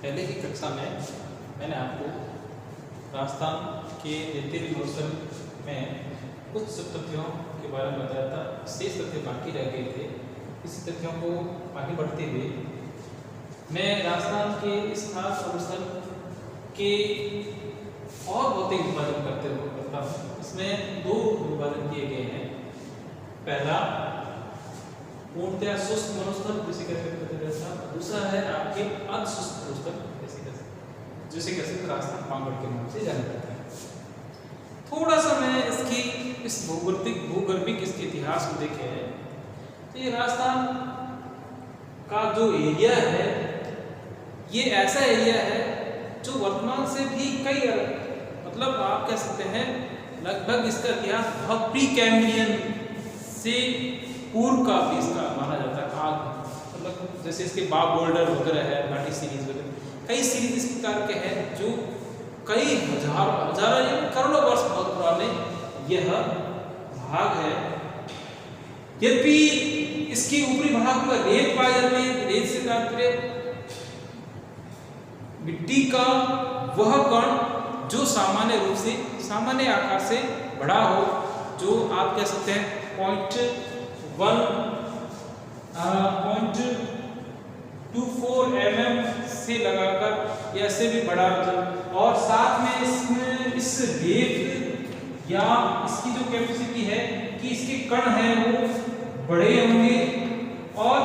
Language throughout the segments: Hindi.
पहले की कक्षा में मैंने आपको राजस्थान के रेतीली मौसम में कुछ तथ्यों के बारे में बताया था। शेष तथ्य बाकी रह गए थे। इस तथ्यों को आगे बढ़ते हुए मैं राजस्थान के इस खास अवसर के और भौतिक विभाजन करता हूँ। इसमें दो विभाजन किए गए हैं। पहला पूर्णतया शुष्क मरुस्थल जिसे कहते हैं, दूसरा है आपके अर्ध शुष्क मरुस्थल जिसे कहते राजस्थान पांगड़ के नाम से जाना जाता है। थोड़ा सा मैं इसकी इस भूगर्भिक इसके इतिहास को देखें तो ये राजस्थान का जो एरिया है ये ऐसा एरिया है जो वर्तमान से भी कई मतलब आप कह सकते हैं लगभग इसका इतिहास बहुत प्री कैम्ब्रियन से पूर्व का भी इसका माना जाता है। आग मतलब जैसे इसके बाब बोल्डर वगैरह है, घाटी सीरीज वगैरह कई सीरीज इस प्रकार के हैं जो कई हजारों करोड़ों वर्ष बहुत पुराने यह भाग है। यद्यपि इसके ऊपरी भाग में रेत पाए जाते हैं। रेत से तात्पर्य मिट्टी का वह कण जो सामान्य रूप से सामान्य आकार से बड़ा हो, जो आप कह सकते हैं 0.24 mm से लगाकर या से भी बड़ा, और साथ में इसमें इस रेत या इसकी जो कैपेसिटी है कि इसके कण हैं वो बड़े होंगे और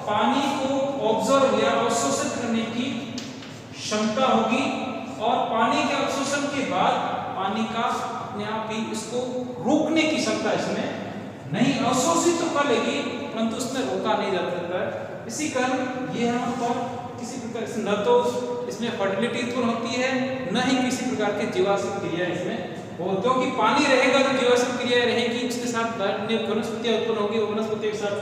पानी को ऑब्जर्व या अवशोषित करने की क्षमता होगी, और पानी के अवशोषण के बाद पानी का अपने आप ही इसको रोकने की क्षमता इसमें नहीं, अवशोषित तो कर लेगी परंतु उसमें रोका नहीं जा सकता है। इसी कारण ये यहाँ पर किसी प्रकार से न तो इसमें फर्टिलिटी उत्पन्न होती है न ही किसी प्रकार की जीवाश्म क्रिया इसमें हो, क्योंकि पानी रहेगा तो जीवाश्म क्रिया रहेगी, उसके साथ वनस्पतियां उत्पन्न होगी, वनस्पति के साथ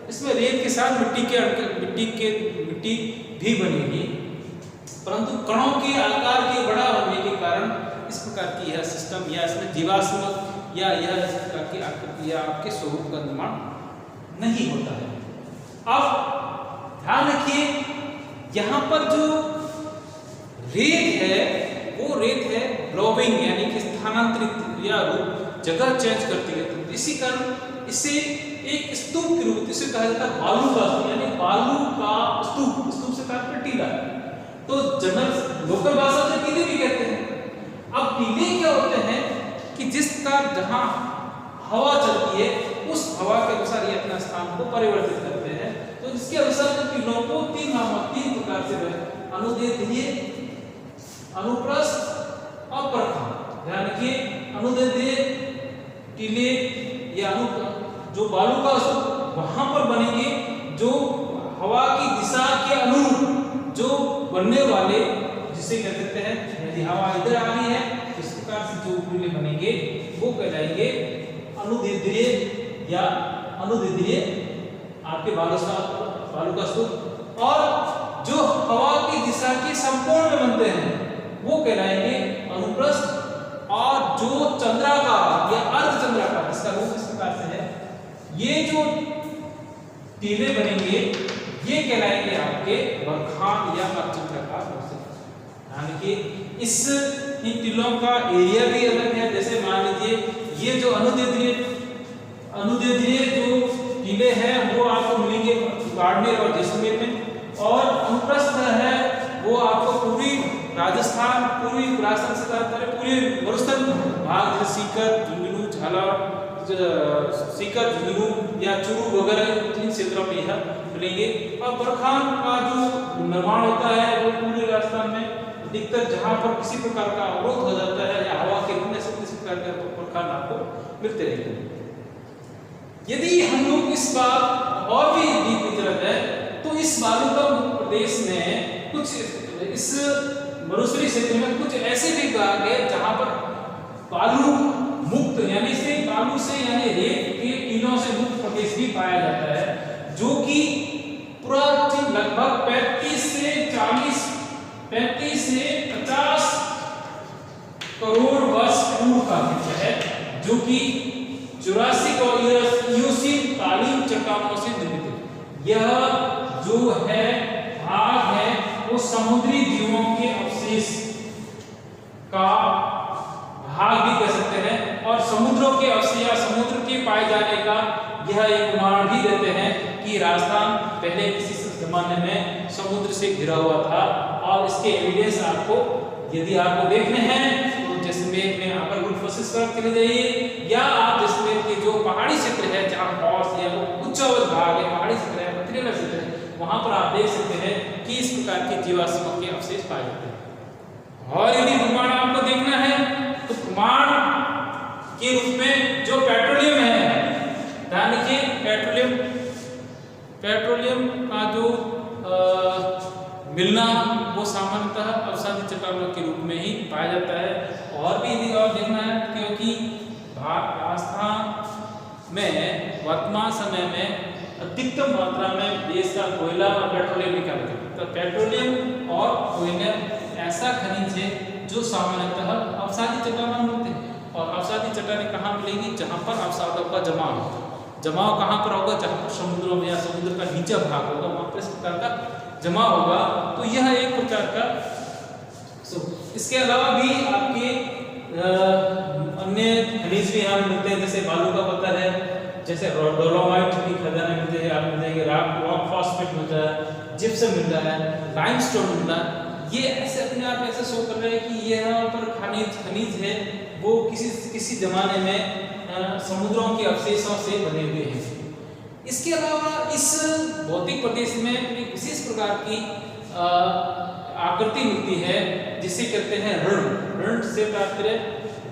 इसमें रेत के साथ मिट्टी भी बनेगी, परंतु कणों के आकार के बड़ा होने के कारण इस प्रकार की यह सिस्टम या इसमें जीवाश्म या यह इस प्रकार की आकृति या आपके स्वरूप का निर्माण नहीं होता है। अब ध्यान रखिए यहाँ पर जो रेत है वो रेत है ब्लॉबिंग यानी कि स्थानांतरित या रूप जगह चेंज करती है। तो इसी कारण इसे एक स्तूप के रूप इसे कहा जाता है बालू का स्तूप, यानी बालू का स्तूप, स्तूप से तात्पर्य टीला, तो जनरल लोकल भाषा से टीले भी कहते हैं। अब टीले क्या होते हैं कि जिस प्रकार जहां हवा चलती है उस हवा के अनुसार ये अपना स्थान को परिवर्तित करते हैं। तो इसके अनुसार टीलों को तीन प्रकार से अनुदैर्ध्य, अनुप्रस्थ और परखान। ध्यान रखिए अनुदैर्ध्य टीले या जो बालू का वहां पर बनेंगे जो हवा की दिशा के अनुरूप जो बनने वाले, जिसे कह सकते हैं यदि हवा इधर आ रही है तो इस प्रकार से जो टीले बनेंगे वो कहलाएंगे अनुदैर्ध्य या अनुदैर्ध्य आपके बालू का स्तूप, और जो हवा की दिशा के संपूर्ण में बनते हैं वो कहलाएंगे अनुप्रस्थ, और जो चंद्राकार या अर्धचंद्राकार इसका रूप इस प्रकार से है ये जो टीले बनेंगे ये कहलाएंगे आपके बरखान या अर्धचंद्राकार। यानी कि इन टीलों का एरिया भी अलग है। जैसे मान लीजिए ये जो अनुदैर्ध्य जो टीले हैं वो आपको मिलेंगे बाड़मेर और जैसलमेर में, और अनुप्रस्थ है वो आपको पूरी राजस्थान से तात्पर्य पूरे मरुस्थल भाग जैसे सीकर, झुंझुनू या चूरू वगैरह इन क्षेत्रों में यह मिलेंगे। और बरखान का जो निर्माण होता है वो पूरे राजस्थान में अधिकतर जहां पर किसी प्रकार का अवरोध हो जाता है या हवा के रुकने से किसी प्रकार का बरखान आपको मिलते रहेंगे। यदि हम लोग इस बार और भी डीप की तरफ है तो इस बालू प्रदेश में कुछ इस मरुस्थलीय क्षेत्र में कुछ ऐसे भी भाग है जहां पर बालू मुक्त यानी से बालू से यानी रेत के टीलों से मुक्त प्रदेश भी पाया जाता है, जो कि प्राचीन लगभग 35 से 50 करोड़ वर्ष पूर्व का है, जो कि जुरासिक और इयोसीन कालीन चट्टानों से निर्मित है। यह जो है भाग है वो समुद्री जीवों के अवशेष का भाग भी कह सकते हैं, और समुद्रों के अवशेष या समुद्र के पाए जाने का यह एक उदाहरण भी देते हैं कि राजस्थान पहले किसी जमाने में समुद्र से घिरा हुआ था। और इसके एविडेंस आपको यदि आपको देखने हैं तो जैसलमेर में आकर ग्रुप फोर्सेस पर चले जाइए, या आप जैसलमेर के जो पहाड़ी क्षेत्र है जहाँ फॉल्स या उच्चावत भाग है, पहाड़ी क्षेत्र है, पथरीला क्षेत्र है, वहां पर आप देख सकते हैं कि इस प्रकार के जीवाश्मों के अवशेष पाए जाते हैं। और यदि प्रमाण आपको देखना है तो प्रमाण के रूप में जो पेट्रोलियम है, ध्यान रखिए पेट्रोलियम का जो मिलना वो सामान्यतः अवसादी चट्टानों के रूप में ही पाया जाता है। और भी यदि और देखना है, क्योंकि राजस्थान में वर्तमान समय में अधिकतम मात्रा में देश का कोयला और पेट्रोलियम निकालते हैं, तो पेट्रोलियम और कोयला ऐसा खनिज है जो सामान्यतः अवसादी चट्टानों में मिलते हैं। और अवसादी चट्टानें कहाँ मिलेंगी? जहाँ पर अवसादों का जमाव होता है। जमाव कहाँ पर होगा? जहाँ पर समुद्रों में या समुद्र का नीचा भाग होगा, वहाँ पर इस प्रकार का जमाव होगा। तो यह एक प्रकार का इसके अलावा भी आपके अन्य खनिज भी यहाँ मिलते हैं, जैसे बालू का पत्थर है, जैसे डोलोमाइट की खदानें मिलती है, आप मिल जाएंगे, रॉक फॉस्फेट मिलता है, जिप्सम मिलता है, लाइमस्टोन मिलता है। ये ऐसे अपने आप ऐसे शो कर रहे हैं कि ये यहाँ पर खनिज है वो किसी जमाने में समुद्रों के अवशेषों से बने हुए हैं। इसके अलावा इस भौतिक प्रदेश में एक विशेष प्रकार की आकृति मिलती है जिसे कहते हैं रण से तात्पर्य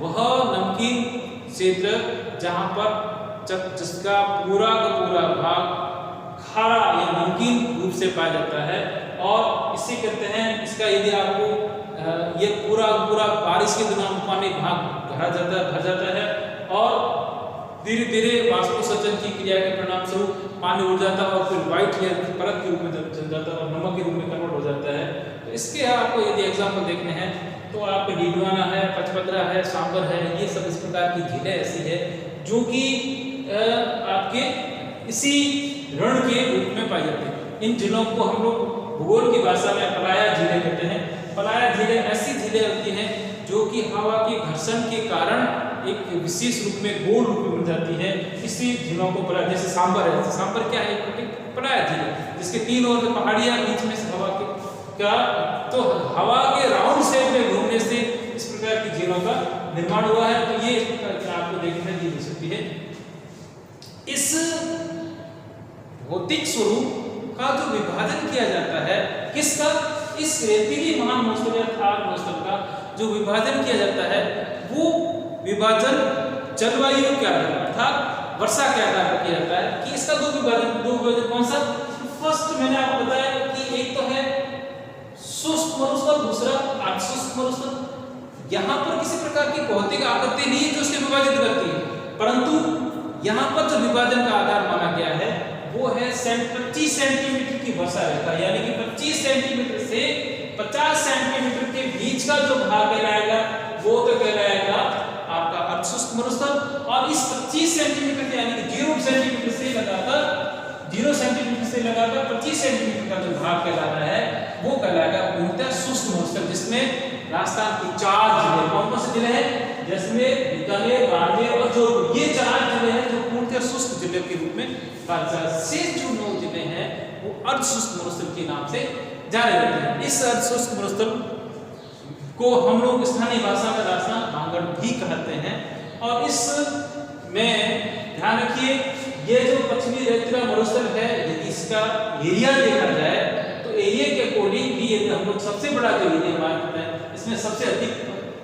वह नमकीन क्षेत्र जहाँ पर जिसका पूरा का पूरा भाग खारा या नमकीन रूप से पाया जाता है। और इसे कहते हैं, इसका यदि आपको ये पूरा बारिश के दिनों पानी भाग भर जाता है और धीरे धीरे वाष्पोत्सर्जन की क्रिया के परिणाम स्वरूप पानी उड़ जाता है और फिर व्हाइट लेयर की परत के रूप में चल जाता है और नमक के रूप में कन्वर्ट हो जाता है। तो इसके आपको यदि एग्जाम्पल देखने हैं तो आपके डीडवाना है, पचपदरा है, सांबर है, ये सब इस प्रकार की झीलें ऐसी है जो कि आपके इसी रण के रूप में पाई जाती है। इन झीलों को हम लोग भूगोल की भाषा में पलाया झीलें कहते हैं। पलाया झीलें ऐसी झीलें होती हैं जो कि हवा के घर्षण के कारण एक विशेष रूप में गोल रूप में बन जाती है। इसी झीलों को पलाया, जैसे सांबर है, सांबर क्या है? पलाया झील है जिसके तीन ओर पहाड़ियां, बीच में से हवा के का, तो हवा के राउंड शेप में घूमने से इस प्रकार की झीलों का निर्माण हुआ है। तो ये इस प्रकार की आपको देखने में मिल सकती है। इस भौतिक स्वरूप का जो विभाजन किया जाता है, किसका? इस रेतीली महामौसम या थार मौसम का जो विभाजन किया जाता है, वो विभाजन जलवायु के आधार पर अर्थात वर्षा के आधार पर किया जाता है। कि इसका दो विभाजन कौन सा? फर्स्ट मैंने आपको बताया कि एक तो है शुष्क मरुस्थल, दूसरा अर्धशुष्क मरुस्थल। यहाँ पर किसी प्रकार की भौतिक आकृति नहीं है जो उसे विभाजित करती है, परंतु यहाँ पर जो विभाजन का आधार माना गया है वो है 25 सेंटीमीटर की वर्षा रेखा, यानी कि 25 सेंटीमीटर से 50 सेंटीमीटर के बीच का जो भाग कहलाएगा वो तो कहलाएगा आपका अर्धशुष्क मरुस्थल। और इस 25 सेंटीमीटर यानी कि 0 सेंटीमीटर से लगाकर 25 सेंटीमीटर का जो भाग कहलाता है वो कहलाएगा पूर्णतः शुष्क मरुस्थल, जिसमें राजस्थान की 4 जिले, कौन से जिले हैं? जैसलमेर, बीकानेर, बाड़मेर और जोधपुर, ये 4 जिले हैं जो पूर्णतः शुष्क जिले के रूप में शेष जो 9 जिले हैं वो अर्धशुष्क मरुस्थल के नाम से जाने जाते हैं। इस अर्धशुष्क मरुस्थल को हम लोग स्थानीय भाषा में राजस्थान भांगड़ भी कहते हैं। और इस में ध्यान रखिए, ये जो पश्चिमी रेतीला मरुस्थल है, यदि इसका एरिया देखा जाए तो एरिया के अकॉर्डिंग भी यदि हम लोग सबसे बड़ा जो एरिया मानते हैं, इसमें सबसे अधिक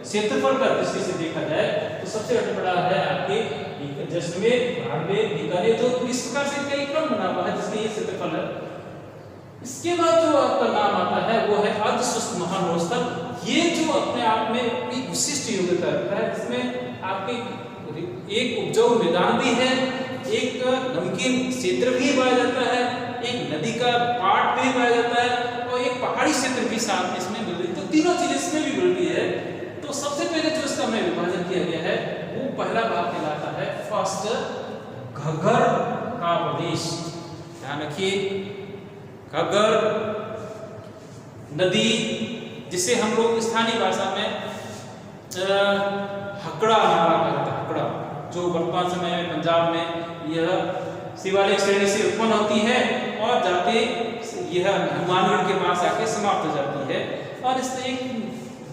क्षेत्रफल का दृष्टि से देखा जाए तो सबसे बड़ा है आपके जैसलमेर, बाड़मेर, बीकानेर, जोधपुर। इस प्रकार से कई क्रम बना हुआ है जिसके ये क्षेत्रफल है। इसके बाद जो आपका नाम आता है वो है अर्धशुष्क महामरुस्थल। ये जो अपने आप में एक विशिष्ट योग्यता रखता है, जिसमें आपके एक उपजाऊ मैदान भी है, एक नमकीन क्षेत्र भी पाया जाता है, एक नदी का पाट भी पाया जाता है और एक पहाड़ी क्षेत्र भी साथ में इसमें मिल रही है। तो तीनों चीजें इसमें भी मिल रही है। तो सबसे पहले जो इसका में विभाजन किया गया है वो पहला भाग कहलाता है फर्स्ट घग्गर का प्रदेश। ध्यान रखिए, घग्गर नदी, जिसे हम लोग स्थानीय भाषा में हकड़ा नाला कहते हैं। हकड़ा जो वर्तमान समय में पंजाब में यह शिवालिक श्रेणी से उत्पन्न होती है और जाके यह हनुमानगढ़ के पास आके समाप्त हो जाती है। और इस एक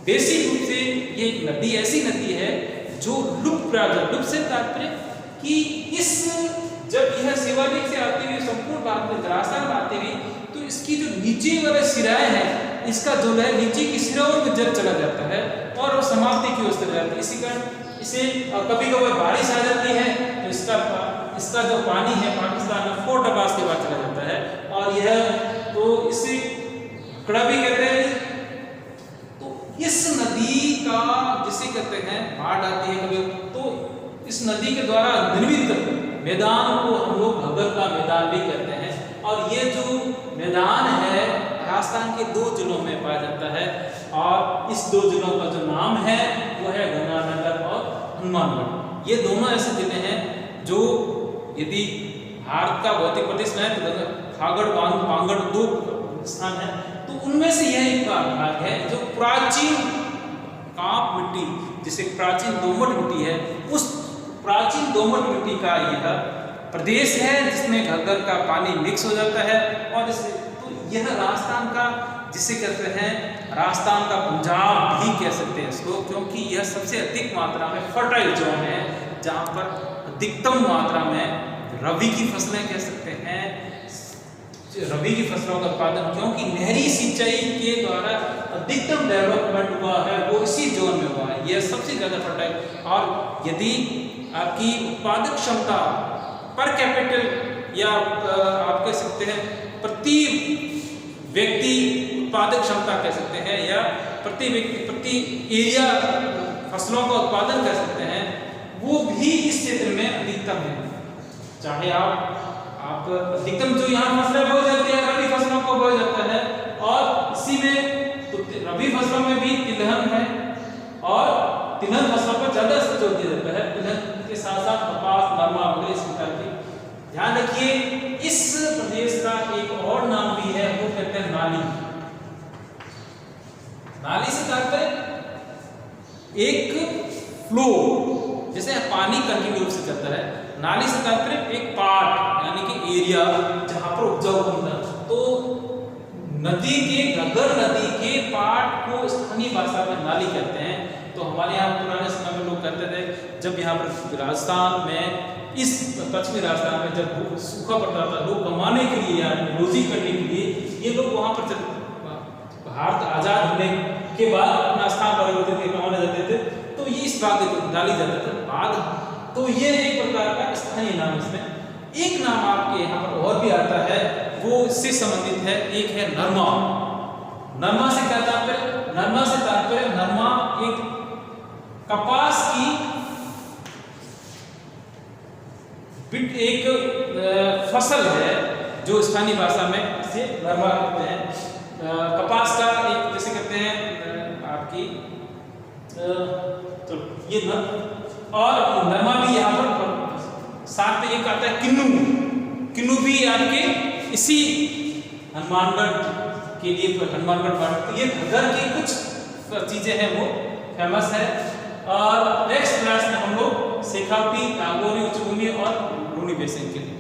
बेसिक रूप से ये नदी ऐसी नदी है जो लुप्त से तात्पर्य कि इस जब यह शिवालिक से आती हुई संपूर्ण भारत में राजस्थान में आती हुई तो इसकी जो नीचे वाले सिराएं हैं, इसका जो है नीचे की सिराओं में जल चला जाता है और वो समाप्ति की ओर चला जाता है। इसी कारण इसे कभी कभी बारिश आ जाती है तो इसका जो पानी है पाकिस्तान में फोर्ट अब्बास के बाद चला जाता है और यह तो इसे हकड़ा भी कहते हैं। तो इस नदी का जिसे कहते हैं बाढ़ आती है कभी, तो इस नदी के द्वारा निर्मित मैदान को हम लोग घग्गर का मैदान भी कहते हैं। और ये जो मैदान है राजस्थान के 2 जिलों में पाया जाता है और इस 2 जिलों का जो नाम है वो है गंगानगर और हनुमानगढ़। ये दोनों ऐसे जिले हैं जो यदि भारत का भौतिक प्रदेश में तो खागड़ पांगड़ 2 स्थान है, तो उनमें से यह एक भाग है जो प्राचीन काप मिट्टी, जिसे प्राचीन दोमट मिट्टी है, उस प्राचीन दोमट मिट्टी का यह प्रदेश है जिसमें घग्गर का पानी मिक्स हो जाता है। और इसे तो यह राजस्थान का जिसे कहते हैं राजस्थान का पंजाब भी कह सकते हैं इसको, क्योंकि यह सबसे अधिक मात्रा में फर्टाइल जोन है जहाँ पर अधिकतम मात्रा में रबी की फसलें कह सकते हैं, रबी की फसलों का उत्पादन, क्योंकि नहरी सिंचाई के द्वारा अधिकतम डेवलपमेंट हुआ है वो इसी जोन में हुआ है। यह सबसे ज्यादा फर्टाइल। और यदि आपकी उत्पादक क्षमता पर कैपिटल या आप कह सकते हैं प्रति व्यक्ति उत्पादक क्षमता कह सकते हैं या प्रति व्यक्ति प्रति एरिया फसलों का उत्पादन कर सकते हैं, वो भी इस क्षेत्र में अधिकतम है। चाहे आप अधिकतम जो यहाँ फसलें बोई जाती है रबी फसलों को बोया जाता है और इसी में तो रबी फसलों में भी तिलहन है और तिलहन फसलों पर ज्यादा जोर दिया जाता है। तिलहन के साथ साथ कपास, नरमा वगैरह इस प्रकार की। ध्यान रखिए इस प्रदेश का एक और नाम भी है, वो कहते हैं नाली। नाली से तात्पर्य एक फ्लो, जैसे पानी कंटिन्यू रूप से चलता है। नाली से तात्पर्य एक पार्ट यानी कि एरिया जहां पर उपजाऊ बनता है। तो नदी के घग्गर नदी के पार्ट को स्थानीय भाषा में नाली कहते हैं। तो हमारे यहाँ पुराने समय में लोग कहते थे जब यहाँ पर राजस्थान में इस पश्चिमी राजस्थान में जब सूखा पड़ता था, लोग कमाने के लिए या रोजी करने के लिए ये लोग वहाँ पर भारत आजाद होने के बाद अपना स्थान परिवर्तित करके कमाने जाते थे, तो ये इस बात डाली जाता था बाद। तो ये एक प्रकार का स्थानीय नाम। इसमें एक नाम आपके यहाँ पर और भी आता है, वो इससे संबंधित है, एक है नरमा। नरमा से क्या तात्पर्य? नरमा से तात्पर्य नरमा एक कपास की एक फसल है जो स्थानीय भाषा में इसे नरमा कहते हैं। कपास का एक जैसे कहते हैं आपकी तो ये और नरमा भी यहाँ पर साथ में एक आता है किन्नू। किन्नू भी आपके इसी हनुमानगढ़ के लिए हनुमानगढ़ पार्ट, तो ये घग्गर की कुछ चीजें हैं वो फेमस है। और नेक्स्ट क्लास में हम लोग शेखावटी, नागौरी उच्च भूमि और लूनी बेसिन के लिए